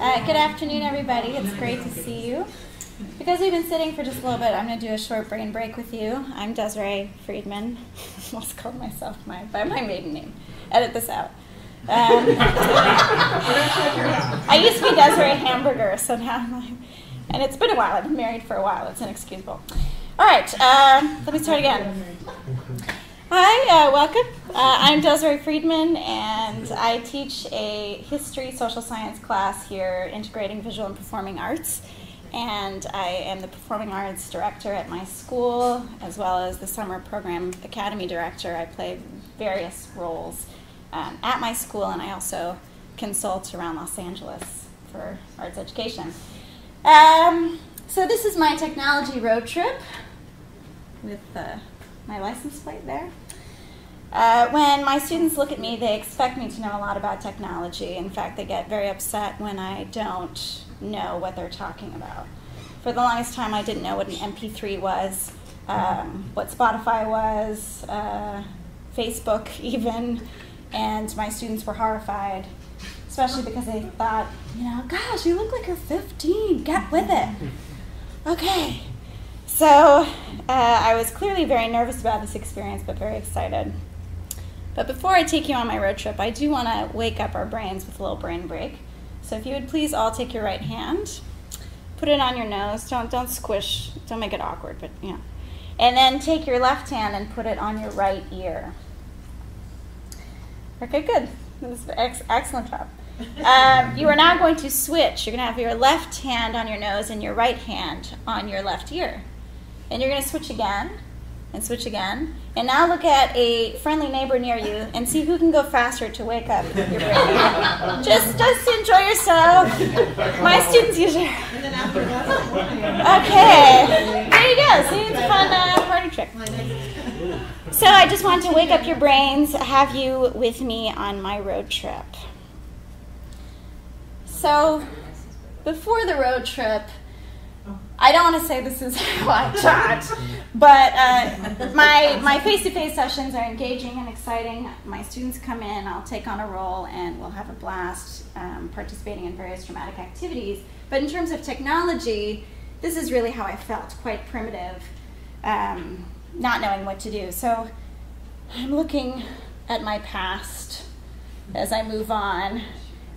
Good afternoon, everybody. It's great to see you. Because we've been sitting for just a little bit, I'm going to do a short brain break with you. I'm Desiree Friedmann. I almost called myself by my maiden name. Edit this out. I used to be Desiree Hamburger, so now I'm like, and it's been a while. I've been married for a while. It's inexcusable. All right, let me start again. Hi, welcome. I'm Desiree Friedmann, and I teach a history social science class here, integrating visual and performing arts. And I am the performing arts director at my school, as well as the summer program academy director. I play various roles at my school, and I also consult around Los Angeles for arts education. So this is my technology road trip with my license plate there. When my students look at me, they expect me to know a lot about technology. In fact, they get very upset when I don't know what they're talking about. For the longest time, I didn't know what an MP3 was, what Spotify was, Facebook even, and my students were horrified, especially because they thought, gosh, you look like you're 15, get with it. Okay, so I was clearly very nervous about this experience, but very excited. But before I take you on my road trip, I do want to wake up our brains with a little brain break. So if you would please all take your right hand, put it on your nose, don't squish, don't make it awkward, but yeah. And then take your left hand and put it on your right ear. Okay, good. This is an excellent job. You are now going to switch. You're going to have your left hand on your nose and your right hand on your left ear. And you're going to switch again. And switch again. And now look at a friendly neighbor near you and see who can go faster to wake up your brain. Just enjoy yourself. My students usually. Okay. There you go. See, it's a fun party trick. So I just want to wake up your brains, have you with me on my road trip. So before the road trip, I don't want to say this is how I taught, but my face-to-face sessions are engaging and exciting. My students come in, I'll take on a role, and we'll have a blast participating in various dramatic activities. But in terms of technology, this is really how I felt, quite primitive, not knowing what to do. So I'm looking at my past as I move on,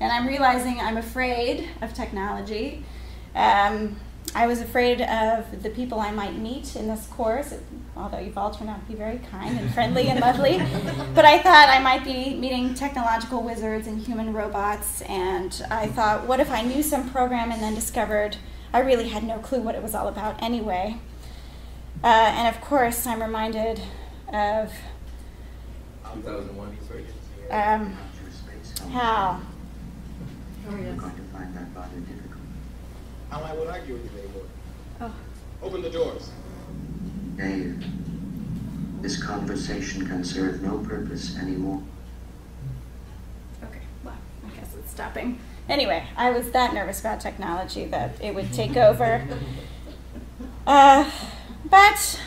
and I'm realizing I'm afraid of technology. I was afraid of the people I might meet in this course, although you've all turned out to be very kind and friendly and lovely. But I thought I might be meeting technological wizards and human robots, and I thought, what if I knew some program and then discovered I really had no clue what it was all about anyway? And of course, I'm reminded of 2001. How? Oh, yes. I'm going to find that rather difficult. How I would argue with you anymore. Oh. Open the doors. Dave, this conversation can serve no purpose anymore. Okay, well, I guess it's stopping. Anyway, I was that nervous about technology that it would take over. But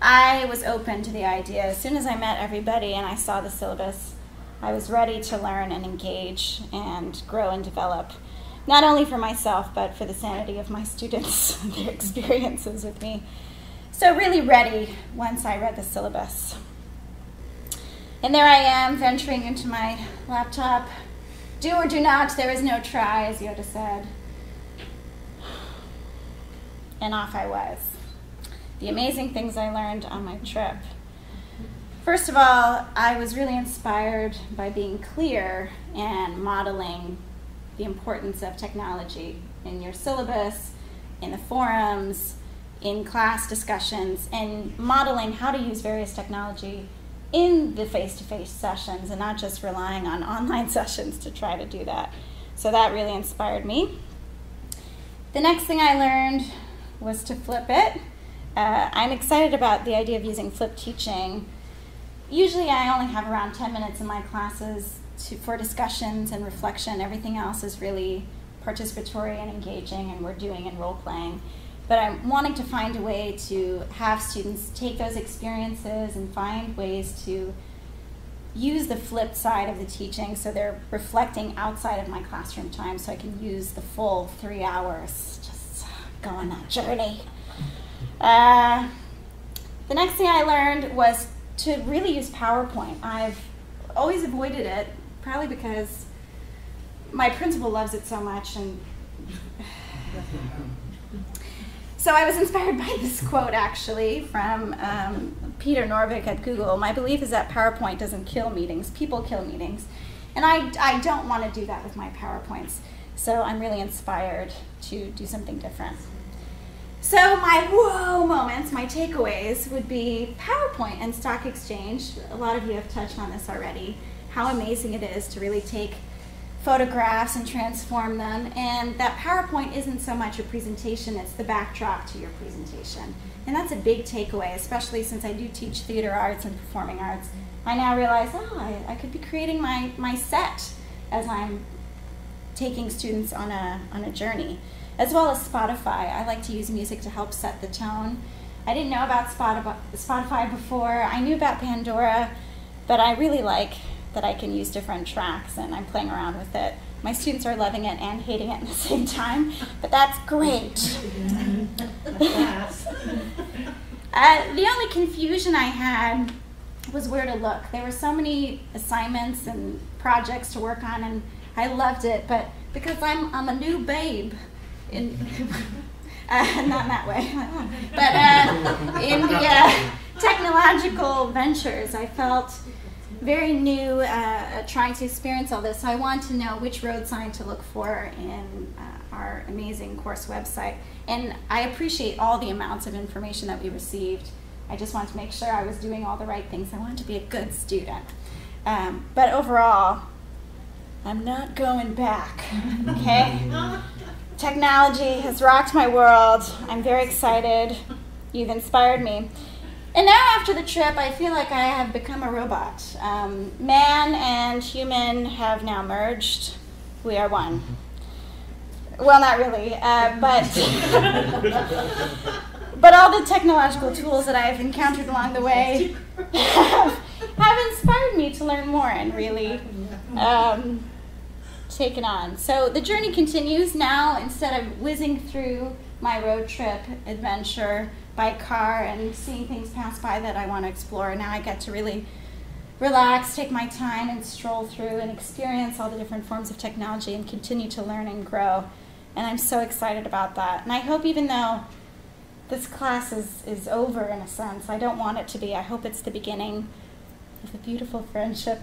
I was open to the idea. As soon as I met everybody and I saw the syllabus, I was ready to learn and engage and grow and develop, not only for myself, but for the sanity of my students and their experiences with me. So really ready once I read the syllabus. And there I am, venturing into my laptop. Do or do not, there is no try, as Yoda said. And off I was. The amazing things I learned on my trip. First of all, I was really inspired by being clear and modeling the importance of technology in your syllabus, in the forums, in class discussions, and modeling how to use various technology in the face-to-face sessions and not just relying on online sessions to try to do that. So that really inspired me. The next thing I learned was to flip it. I'm excited about the idea of using flipped teaching. Usually I only have around 10 minutes in my classes for discussions and reflection. Everything else is really participatory and engaging, and we're doing and role-playing. But I'm wanting to find a way to have students take those experiences and find ways to use the flip side of the teaching, so they're reflecting outside of my classroom time, so I can use the full 3 hours, just go on that journey. The next thing I learned was to really use PowerPoint. I've always avoided it, probably because my principal loves it so much, and so I was inspired by this quote, actually, from Peter Norvig at Google. My belief is that PowerPoint doesn't kill meetings, people kill meetings. And I don't want to do that with my PowerPoints. So I'm really inspired to do something different. So my whoa moments, my takeaways would be PowerPoint and Stock Exchange. A lot of you have touched on this already, how amazing it is to really take photographs and transform them, and that PowerPoint isn't so much a presentation, it's the backdrop to your presentation. And that's a big takeaway, especially since I do teach theater arts and performing arts. I now realize, oh, I could be creating my set as I'm taking students on a journey, as well as Spotify. I like to use music to help set the tone. I didn't know about Spotify before. I knew about Pandora, but I really like that I can use different tracks, and I'm playing around with it. My students are loving it and hating it at the same time, but that's great. The only confusion I had was where to look. There were so many assignments and projects to work on, and I loved it, but because I'm a new babe in not in that way, but in the technological ventures, I felt very new, trying to experience all this. So I want to know which road sign to look for in our amazing course website. And I appreciate all the amounts of information that we received. I just wanted to make sure I was doing all the right things. I wanted to be a good student. But overall, I'm not going back, okay? Technology has rocked my world. I'm very excited. You've inspired me. And now after the trip, I feel like I have become a robot. Man and human have now merged. We are one. Well, not really, but all the technological tools that I've encountered along the way have inspired me to learn more and really take it on. So the journey continues now. Instead of whizzing through my road trip adventure by car and seeing things pass by that I want to explore, now I get to really relax, take my time, and stroll through and experience all the different forms of technology and continue to learn and grow. And I'm so excited about that. And I hope, even though this class is over in a sense, I don't want it to be. I hope it's the beginning of a beautiful friendship.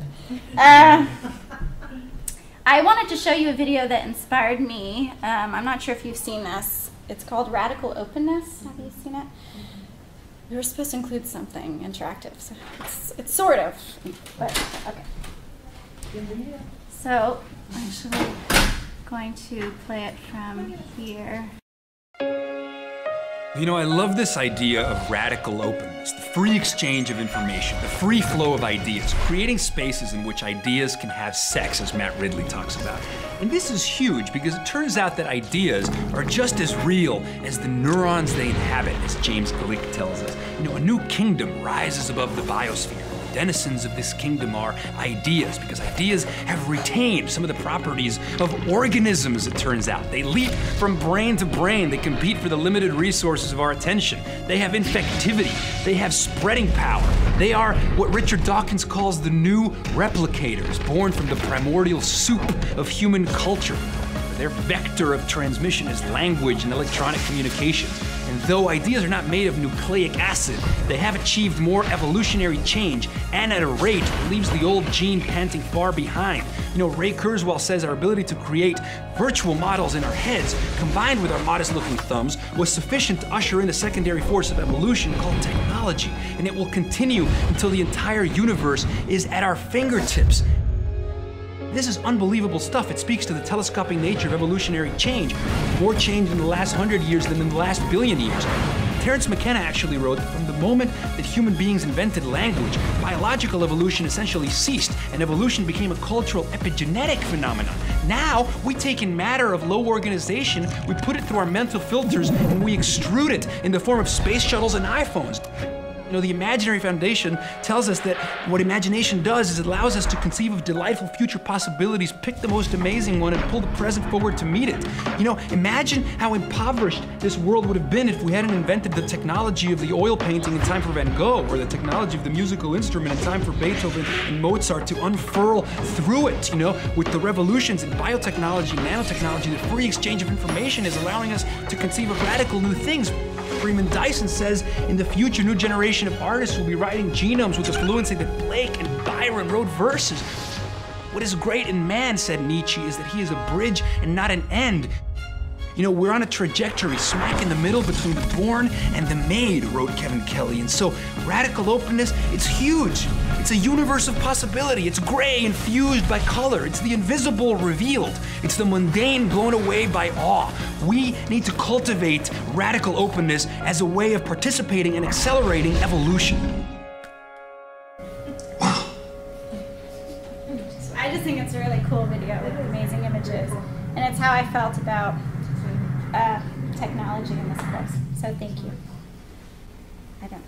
I wanted to show you a video that inspired me. I'm not sure if you've seen this. It's called Radical Openness. Have you seen it? We were supposed to include something interactive, so it's sort of, but okay. So I'm actually going to play it from here. You know, I love this idea of radical openness, the free exchange of information, the free flow of ideas, creating spaces in which ideas can have sex, as Matt Ridley talks about. And this is huge because it turns out that ideas are just as real as the neurons they inhabit, as James Gleick tells us. You know, a new kingdom rises above the biosphere. The denizens of this kingdom are ideas, because ideas have retained some of the properties of organisms, it turns out. They leap from brain to brain. They compete for the limited resources of our attention. They have infectivity. They have spreading power. They are what Richard Dawkins calls the new replicators, born from the primordial soup of human culture. Their vector of transmission is language and electronic communications. And though ideas are not made of nucleic acid, they have achieved more evolutionary change, and at a rate that leaves the old gene panting far behind. You know, Ray Kurzweil says our ability to create virtual models in our heads, combined with our modest-looking thumbs, was sufficient to usher in the secondary force of evolution called technology. And it will continue until the entire universe is at our fingertips. This is unbelievable stuff. It speaks to the telescopic nature of evolutionary change. More change in the last 100 years than in the last billion years. Terence McKenna actually wrote that from the moment that human beings invented language, biological evolution essentially ceased, and evolution became a cultural epigenetic phenomenon. Now, we take in matter of low organization, we put it through our mental filters, and we extrude it in the form of space shuttles and iPhones. You know, the imaginary foundation tells us that what imagination does is it allows us to conceive of delightful future possibilities, pick the most amazing one, and pull the present forward to meet it. You know, imagine how impoverished this world would have been if we hadn't invented the technology of the oil painting in time for Van Gogh, or the technology of the musical instrument in time for Beethoven and Mozart to unfurl through it, you know, with the revolutions in biotechnology, nanotechnology, the free exchange of information is allowing us to conceive of radical new things. Freeman Dyson says, in the future, new generation of artists will be writing genomes with the fluency that Blake and Byron wrote verses. What is great in man, said Nietzsche, is that he is a bridge and not an end. You know, we're on a trajectory smack in the middle between the born and the made, wrote Kevin Kelly. And so radical openness, it's huge. It's a universe of possibility. It's gray infused by color. It's the invisible revealed. It's the mundane blown away by awe. We need to cultivate radical openness as a way of participating and accelerating evolution. I just think it's a really cool video with amazing images. And it's how I felt about technology in this course. So thank you. I don't.